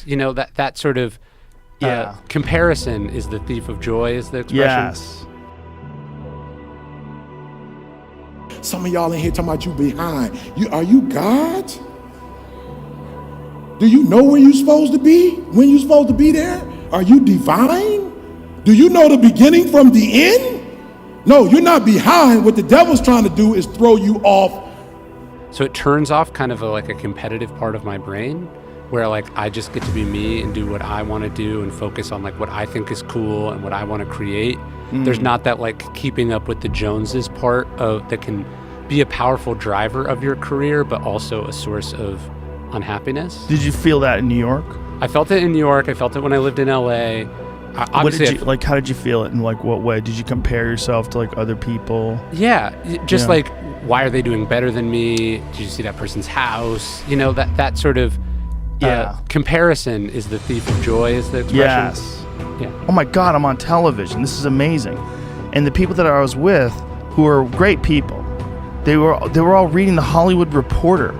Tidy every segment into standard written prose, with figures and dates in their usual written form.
Yes, you know, that sort of comparison is the thief of joy, is the expression. Yes. Some of y'all in here talking about you behind. Are you God? Do you know where you're supposed to be? When you're supposed to be there? Are you divine? Do you know the beginning from the end? No, you're not behind. What the devil's trying to do is throw you off. So it turns off kind of like a competitive part of my brain where like I just get to be me and do what I want to do and focus on like what I think is cool and what I want to create. There's not that like keeping up with the Joneses part of that can be a powerful driver of your career, but also a source of unhappiness. Did you feel that in New York? I felt it in New York. I felt it when I lived in LA. How did you feel it in like what way? Did you compare yourself to like other people? Yeah, just like, why are they doing better than me? Did you see that person's house? You know, that sort of comparison is the thief of joy, is the expression. Yes. Yeah. Oh my God, I'm on television. This is amazing. And the people that I was with, who are great people, they were all reading the Hollywood Reporter,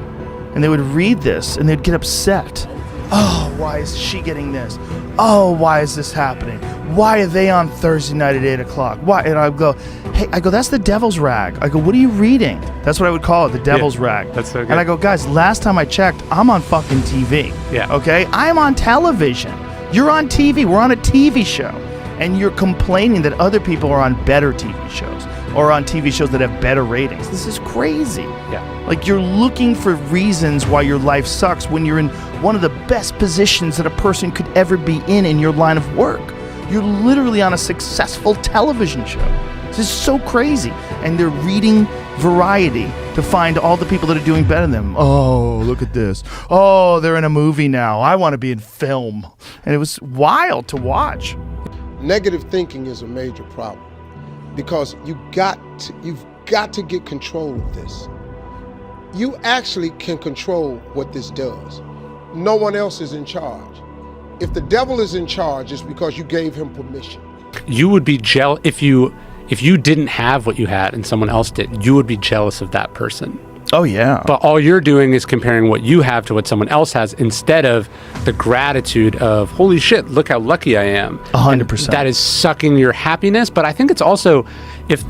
and they would read this and they'd get upset. Oh, why is she getting this? Oh, why is this happening? Why are they on Thursday night at 8 o'clock? Why? And I go, hey, that's the devil's rag. I go, what are you reading? That's what I would call it, the devil's rag. That's so good. And I go, guys, last time I checked, I'm on fucking TV. Yeah. Okay? I'm on television. You're on TV. We're on a TV show. And you're complaining that other people are on better TV shows or on TV shows that have better ratings. This is crazy. Yeah. Like, you're looking for reasons why your life sucks when you're in one of the best positions that a person could ever be in your line of work. You're literally on a successful television show. This is so crazy. And they're reading Variety to find all the people that are doing better than them. Oh, look at this. Oh, they're in a movie now. I want to be in film. And it was wild to watch. Negative thinking is a major problem because you've got to get control of this. You actually can control what this does. No one else is in charge. If the devil is in charge, it's because you gave him permission. You would be jealous if you didn't have what you had and someone else did. You would be jealous of that person. Oh, yeah. But all you're doing is comparing what you have to what someone else has instead of the gratitude of, holy shit, look how lucky I am. 100%. And that is sucking your happiness. But I think it's also, if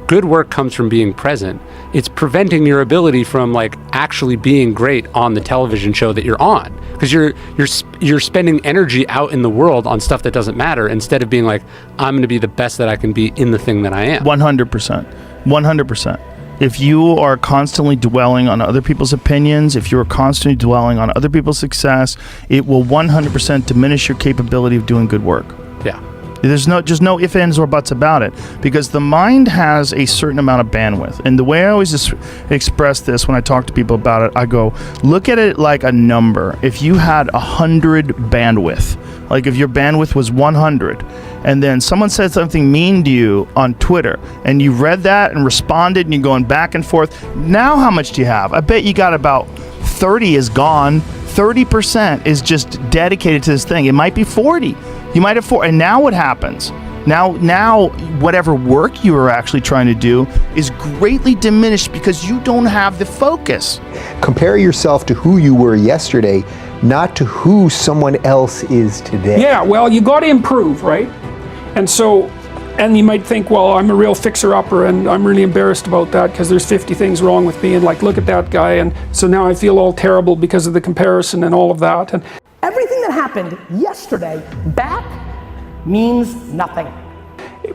good work comes from being present, it's preventing your ability from like actually being great on the television show that you're on. Because you're spending energy out in the world on stuff that doesn't matter instead of being like, I'm going to be the best that I can be in the thing that I am. 100%. 100%. If you are constantly dwelling on other people's opinions, if you're constantly dwelling on other people's success, it will 100% diminish your capability of doing good work. Yeah. There's just no ifs, ands, or buts about it, because the mind has a certain amount of bandwidth. And the way I always express this when I talk to people about it, I go, look at it like a number. If you had 100 bandwidth, like if your bandwidth was 100, and then someone said something mean to you on Twitter, and you read that and responded, and you're going back and forth, now how much do you have? I bet you got about 30 is gone. 30% is just dedicated to this thing. It might be 40. You might have 4. And now what happens? Now whatever work you are actually trying to do is greatly diminished because you don't have the focus. Compare yourself to who you were yesterday, not to who someone else is today. Yeah, well, you got to improve, right? And you might think, well, I'm a real fixer-upper and I'm really embarrassed about that because there's 50 things wrong with me and like, look at that guy. And so now I feel all terrible because of the comparison and all of that. And everything that happened yesterday back means nothing.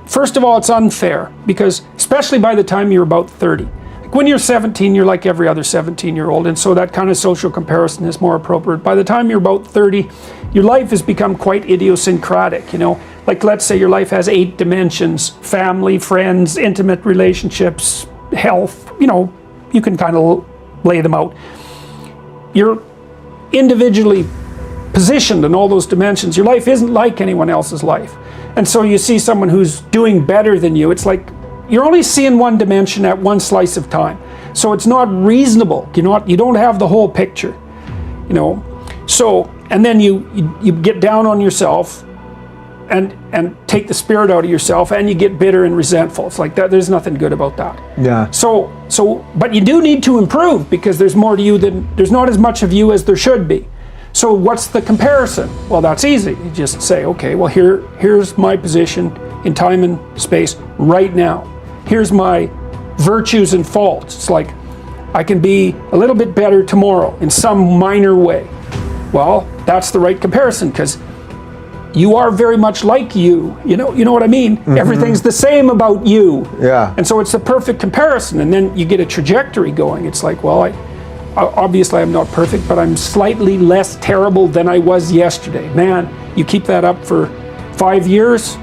First of all, it's unfair because especially by the time you're about 30. Like when you're 17, you're like every other 17-year-old. And so that kind of social comparison is more appropriate. By the time you're about 30, your life has become quite idiosyncratic, you know. Like let's say your life has 8 dimensions: family, friends, intimate relationships, health, you know, you can kind of lay them out. You're individually positioned in all those dimensions. Your life isn't like anyone else's life. And so you see someone who's doing better than you, it's like you're only seeing one dimension at one slice of time. So it's not reasonable. You don't have the whole picture, you know. So, and then you get down on yourself and take the spirit out of yourself, and you get bitter and resentful. It's like that. There's nothing good about that. Yeah. So, but you do need to improve because there's more to you there's not as much of you as there should be. So what's the comparison? Well, that's easy. You just say, okay, well here's my position in time and space right now. Here's my virtues and faults. It's like I can be a little bit better tomorrow in some minor way. Well, that's the right comparison, because you are very much like you. You know what I mean? Everything's the same about you. Yeah. And so it's the perfect comparison, and then you get a trajectory going. It's like, well, obviously I'm not perfect, but I'm slightly less terrible than I was yesterday. Man, you keep that up for 5 years,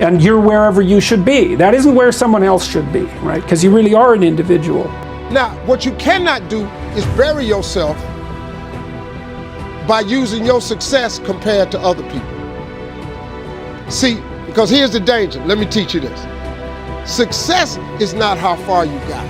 and you're wherever you should be. That isn't where someone else should be, right? Because you really are an individual. Now, what you cannot do is bury yourself by using your success compared to other people. See, because here's the danger. Let me teach you this. Success is not how far you got.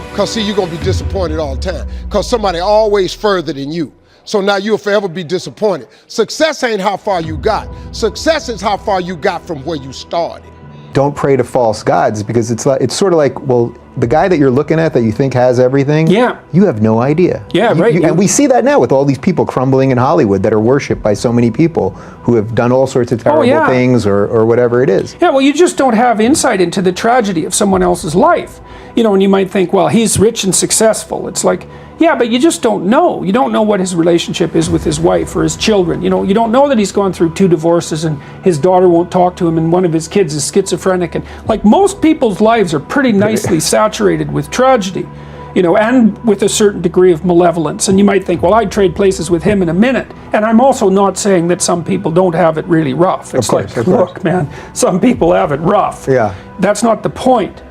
Because see, you're going to be disappointed all the time. Because somebody always further than you. So now you'll forever be disappointed. Success ain't how far you got. Success is how far you got from where you started. Don't pray to false gods, because it's sort of like, well, the guy that you're looking at that you think has everything, you have no idea. Yeah, right. And we see that now with all these people crumbling in Hollywood that are worshipped by so many people who have done all sorts of terrible things or whatever it is. Yeah, well, you just don't have insight into the tragedy of someone else's life. And you might think, well, he's rich and successful. It's like, yeah, but you just don't know. You don't know what his relationship is with his wife or his children. You don't know that he's gone through 2 divorces and his daughter won't talk to him and one of his kids is schizophrenic. And like, most people's lives are pretty nicely saturated with tragedy, and with a certain degree of malevolence. And you might think, well, I'd trade places with him in a minute. And I'm also not saying that some people don't have it really rough. It's like, look, man, some people have it rough. Yeah. That's not the point.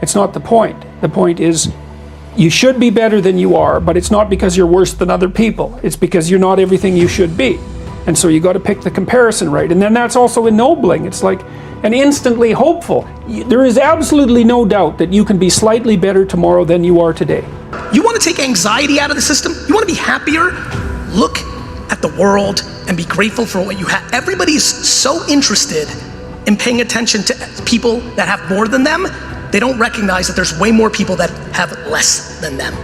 It's not the point. The point is, you should be better than you are, but it's not because you're worse than other people. It's because you're not everything you should be. And so you got to pick the comparison right. And then that's also ennobling. It's like, and instantly hopeful. There is absolutely no doubt that you can be slightly better tomorrow than you are today. You want to take anxiety out of the system? You want to be happier? Look at the world and be grateful for what you have. Everybody's so interested in paying attention to people that have more than them, they don't recognize that there's way more people that have less than them.